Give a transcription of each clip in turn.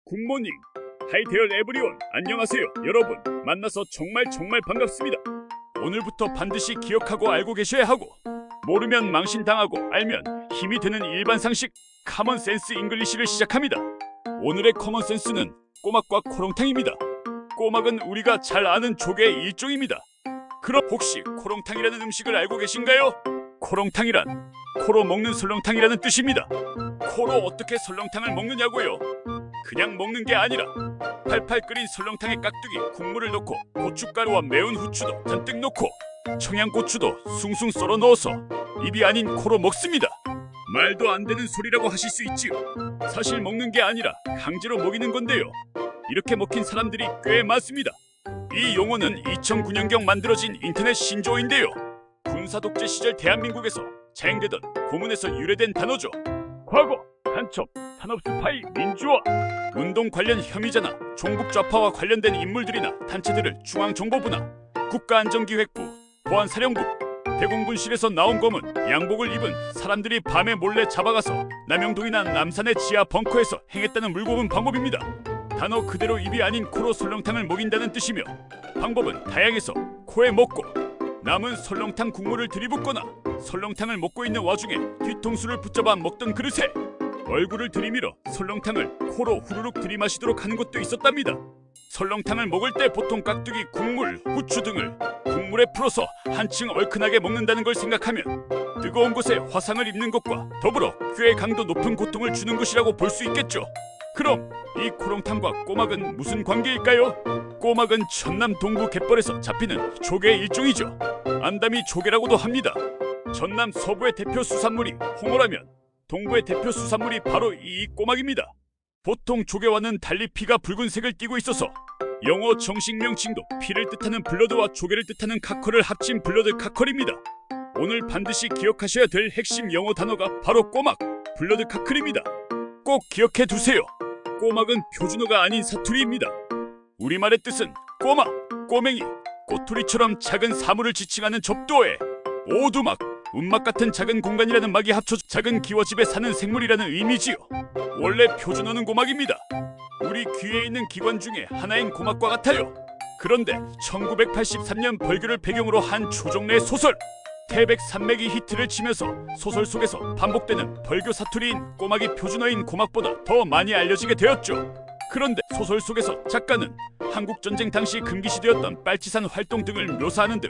굿모닝. 하이데얼 에브리원. 안녕하세요 여러분. 만나서 정말 반갑습니다. 오늘부터 반드시 기억하고 알고 계셔야 하고, 모르면 망신당하고 알면 힘이 되는 일반 상식 커먼센스 잉글리시를 시작합니다. 오늘의 커먼센스는 꼬막과 코롱탕입니다. 꼬막은 우리가 잘 아는 조개의 일종입니다. 그럼 혹시 코롱탕이라는 음식을 알고 계신가요? 코롱탕이란 코로 먹는 설렁탕이라는 뜻입니다. 코로 어떻게 설렁탕을 먹느냐고요? 그냥 먹는 게 아니라 팔팔 끓인 설렁탕에 깍두기, 국물을 넣고 고춧가루와 매운 후추도 잔뜩 넣고 청양고추도 숭숭 썰어 넣어서 입이 아닌 코로 먹습니다. 말도 안 되는 소리라고 하실 수 있지요. 사실 먹는 게 아니라 강제로 먹이는 건데요. 이렇게 먹힌 사람들이 꽤 많습니다. 이 용어는 2009년경 만들어진 인터넷 신조어인데요. 군사 독재 시절 대한민국에서 자행되던 고문에서 유래된 단어죠. 과거 간첩, 산업 스파이, 민주화, 운동 관련 혐의자나 종북 좌파와 관련된 인물들이나 단체들을 중앙정보부나 국가안전기획부, 보안사령부, 대공분실에서 나온 검은 양복을 입은 사람들이 밤에 몰래 잡아가서 남영동이나 남산의 지하 벙커에서 행했다는 물고문 방법입니다. 단어 그대로 입이 아닌 코로 설렁탕을 먹인다는 뜻이며, 방법은 다양해서 코에 먹고 남은 설렁탕 국물을 들이붓거나 설렁탕을 먹고 있는 와중에 뒤통수를 붙잡아 먹던 그릇에 얼굴을 들이밀어 설렁탕을 코로 후루룩 들이마시도록 하는 것도 있었답니다. 설렁탕을 먹을 때 보통 깍두기, 국물, 후추 등을 국물에 풀어서 한층 얼큰하게 먹는다는 걸 생각하면 뜨거운 곳에 화상을 입는 것과 더불어 꽤 강도 높은 고통을 주는 것이라고 볼 수 있겠죠. 그럼 이 코롱탕과 꼬막은 무슨 관계일까요? 꼬막은 전남 동부 갯벌에서 잡히는 조개의 일종이죠. 안다미 조개라고도 합니다. 전남 서부의 대표 수산물이 홍어라면 동부의 대표 수산물이 바로 이 꼬막입니다. 보통 조개와는 달리 피가 붉은색을 띠고 있어서 영어 정식 명칭도 피를 뜻하는 블러드와 조개를 뜻하는 카컬을 합친 블러드 카컬입니다. 오늘 반드시 기억하셔야 될 핵심 영어 단어가 바로 꼬막, 블러드 카컬입니다. 꼭 기억해 두세요. 꼬막은 표준어가 아닌 사투리입니다. 우리말의 뜻은 꼬마, 꼬맹이, 꼬투리처럼 작은 사물을 지칭하는 접두어에 오두막, 운막 같은 작은 공간이라는 막이 합쳐져 작은 기와집에 사는 생물이라는 의미지요. 원래 표준어는 고막입니다. 우리 귀에 있는 기관 중에 하나인 고막과 같아요. 그런데 1983년 벌교를 배경으로 한 조정래의 소설 태백산맥이 히트를 치면서 소설 속에서 반복되는 벌교 사투리인 꼬막이 표준어인 고막보다 더 많이 알려지게 되었죠. 그런데 소설 속에서 작가는 한국전쟁 당시 금기시되었던 빨치산 활동 등을 묘사하는 등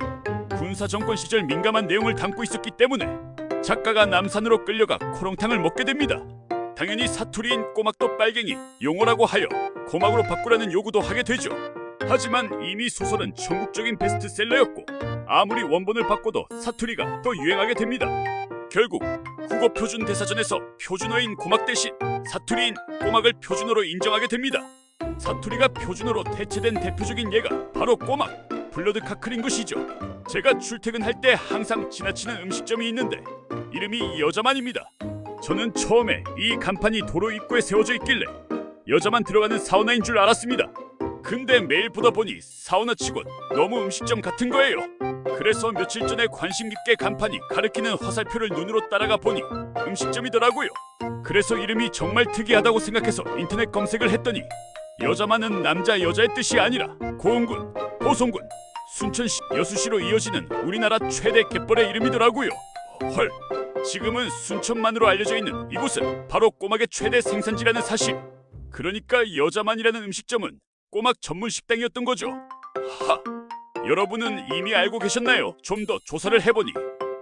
군사정권 시절 민감한 내용을 담고 있었기 때문에 작가가 남산으로 끌려가 코롱탕을 먹게 됩니다. 당연히 사투리인 꼬막도 빨갱이, 용어라고 하여 고막으로 바꾸라는 요구도 하게 되죠. 하지만 이미 소설은 전국적인 베스트셀러였고 아무리 원본을 바꿔도 사투리가 더 유행하게 됩니다. 결국 국어표준대사전에서 표준어인 고막 대신 사투리인 꼬막을 표준어로 인정하게 됩니다. 사투리가 표준어로 대체된 대표적인 예가 바로 꼬막, 블러드 카클인 것이죠. 제가 출퇴근할 때 항상 지나치는 음식점이 있는데 이름이 여자만입니다. 저는 처음에 이 간판이 도로 입구에 세워져 있길래 여자만 들어가는 사우나인 줄 알았습니다. 근데 매일 보다 보니 사우나치곤 너무 음식점 같은 거예요. 그래서 며칠 전에 관심 깊게 간판이 가리키는 화살표를 눈으로 따라가 보니 음식점이더라고요. 그래서 이름이 정말 특이하다고 생각해서 인터넷 검색을 했더니 여자만은 남자 여자의 뜻이 아니라 고흥군, 보성군, 순천시, 여수시로 이어지는 우리나라 최대 갯벌의 이름이더라고요. 헐, 지금은 순천만으로 알려져 있는 이곳은 바로 꼬막의 최대 생산지라는 사실. 그러니까 여자만이라는 음식점은 꼬막 전문 식당이었던 거죠. 하, 여러분은 이미 알고 계셨나요? 좀 더 조사를 해보니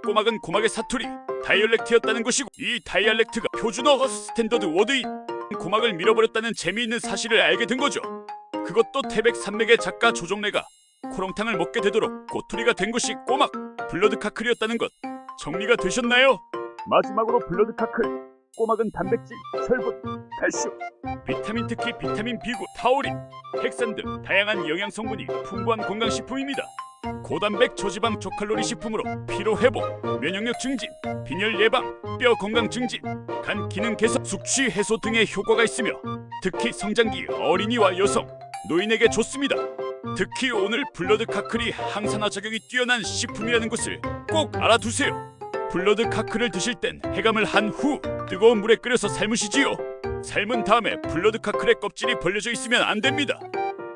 꼬막은 고막의 사투리, 다이얼렉트였다는 것이고 이 다이얼렉트가 표준어 스탠더드 워드인 고막을 밀어버렸다는 재미있는 사실을 알게 된 거죠. 그것도 태백산맥의 작가 조정래가 코롱탕을 먹게 되도록 꼬투리가 된 것이 꼬막, 블러드 카클이었다는 것 정리가 되셨나요? 마지막으로 블러드 카클. 꼬막은 단백질, 철분, 칼슘, 비타민, 특히 비타민 B9, 타우린, 핵산 등 다양한 영양 성분이 풍부한 건강식품입니다. 고단백 저지방 저칼로리 식품으로 피로 회복, 면역력 증진, 빈혈 예방, 뼈 건강 증진, 간 기능 개선, 숙취 해소 등의 효과가 있으며 특히 성장기 어린이와 여성, 노인에게 좋습니다. 특히 오늘 블러드 카클이 항산화 작용이 뛰어난 식품이라는 것을 꼭 알아두세요. 블러드 카클을 드실 땐 해감을 한 후 뜨거운 물에 끓여서 삶으시지요. 삶은 다음에 블러드 카클의 껍질이 벌려져 있으면 안 됩니다.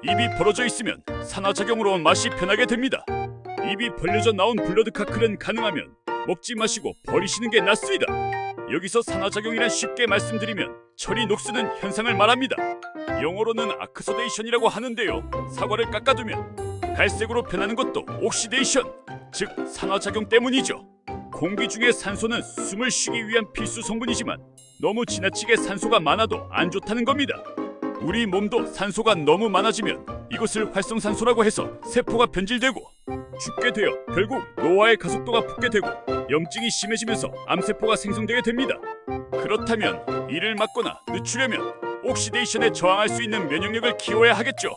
입이 벌어져 있으면 산화작용으로 맛이 변하게 됩니다. 입이 벌려져 나온 블러드 카클은 가능하면 먹지 마시고 버리시는 게 낫습니다. 여기서 산화작용이란 쉽게 말씀드리면 철이 녹쓰는 현상을 말합니다. 영어로는 아크소데이션이라고 하는데요. 사과를 깎아두면 갈색으로 변하는 것도 옥시데이션, 즉 산화작용 때문이죠. 공기 중에 산소는 숨을 쉬기 위한 필수 성분이지만 너무 지나치게 산소가 많아도 안 좋다는 겁니다. 우리 몸도 산소가 너무 많아지면 이것을 활성산소라고 해서 세포가 변질되고 죽게 되어 결국 노화의 가속도가 붙게 되고 염증이 심해지면서 암세포가 생성되게 됩니다. 그렇다면 이를 막거나 늦추려면 옥시데이션에 저항할 수 있는 면역력을 키워야 하겠죠.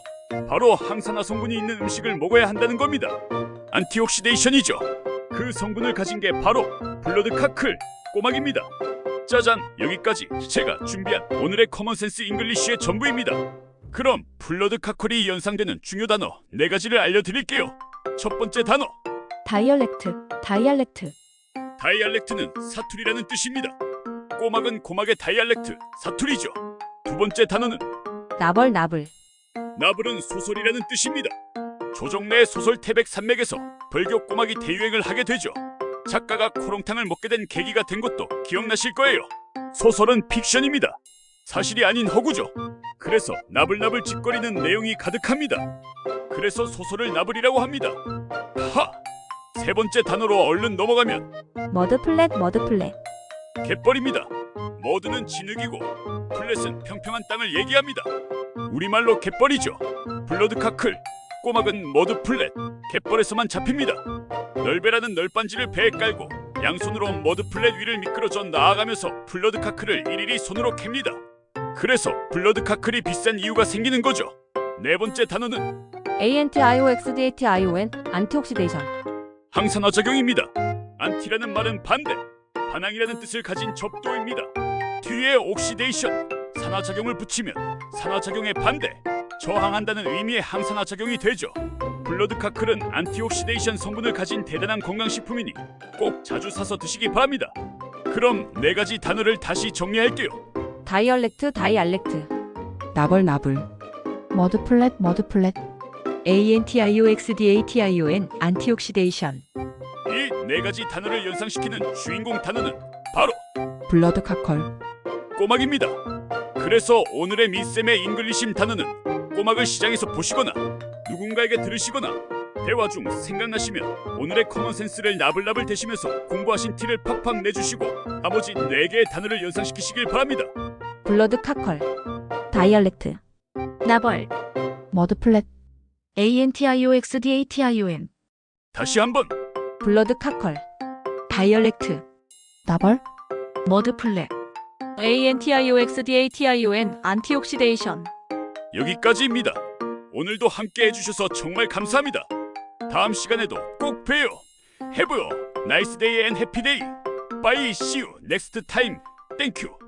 바로 항산화 성분이 있는 음식을 먹어야 한다는 겁니다. 안티옥시데이션이죠. 그 성분을 가진 게 바로 블러드 카클, 꼬막입니다. 짜잔! 여기까지 제가 준비한 오늘의 커먼센스 잉글리쉬의 전부입니다. 그럼 블러드 카클이 연상되는 중요 단어 4가지를 알려드릴게요. 첫 번째 단어 다이얼렉트, 다이알렉트. 다이알렉트는 사투리라는 뜻입니다. 꼬막은 고막의 다이알렉트, 사투리죠. 두 번째 단어는 나벌, 나불. 나불은 소설이라는 뜻입니다. 조정래의 소설 태백산맥에서 벌교 꼬막이 대유행을 하게 되죠. 작가가 코롱탕을 먹게 된 계기가 된 것도 기억나실 거예요. 소설은 픽션입니다. 사실이 아닌 허구죠. 그래서 나불나불 짓거리는 내용이 가득합니다. 그래서 소설을 나불이라고 합니다. 하! 세 번째 단어로 얼른 넘어가면 머드플랫, 머드플랫. 갯벌입니다. 머드는 진흙이고 플랫은 평평한 땅을 얘기합니다. 우리말로 갯벌이죠. 블러드 카클, 꼬막은 머드 플랫, 갯벌에서만 잡힙니다. 널배라는 널빤지를 배에 깔고 양손으로 머드 플랫 위를 미끄러져 나아가면서 블러드 카클을 일일이 손으로 캡니다. 그래서 블러드 카클이 비싼 이유가 생기는 거죠. 네 번째 단어는 ANTIOXDATION, 안티옥시데이션. 항산화 작용입니다. 안티라는 말은 반대, 반항이라는 뜻을 가진 접두어입니다. 뒤에 옥시데이션, 산화작용을 붙이면 산화작용의 반대, 저항한다는 의미의 항산화작용이 되죠. 블러드 카클은 안티옥시데이션 성분을 가진 대단한 건강식품이니 꼭 자주 사서 드시기 바랍니다. 그럼 4가지 단어를 다시 정리할게요. 다이얼렉트, 다이알렉트. 나벌 나불 머드플랫, 머드플랫. ANTIOXDATION 안티옥시데이션 이 4가지 단어를 연상시키는 주인공 단어는 바로 블러드 카컬 꼬막입니다. 그래서 오늘의 미쌤의 잉글리심 단어는 꼬막을 시장에서 보시거나 누군가에게 들으시거나 대화 중 생각나시면 오늘의 커먼센스를 나불나불 대시면서 공부하신 티를 팍팍 내주시고 나머지 4개의 단어를 연상시키시길 바랍니다. 블러드 카컬. 다이얼렉트. 나벌. 머드플랫. ANTIOXDATION. 다시 한번 블러드 카컬. 다이얼렉트 나벌. 머드플랫 ANTIOXDATION 안티옥시데이션. 여기까지입니다. 오늘도 함께 해주셔서 정말 감사합니다. 다음 시간에도 꼭 봬요. Have a nice day and happy day. Bye. See you next time. Thank you.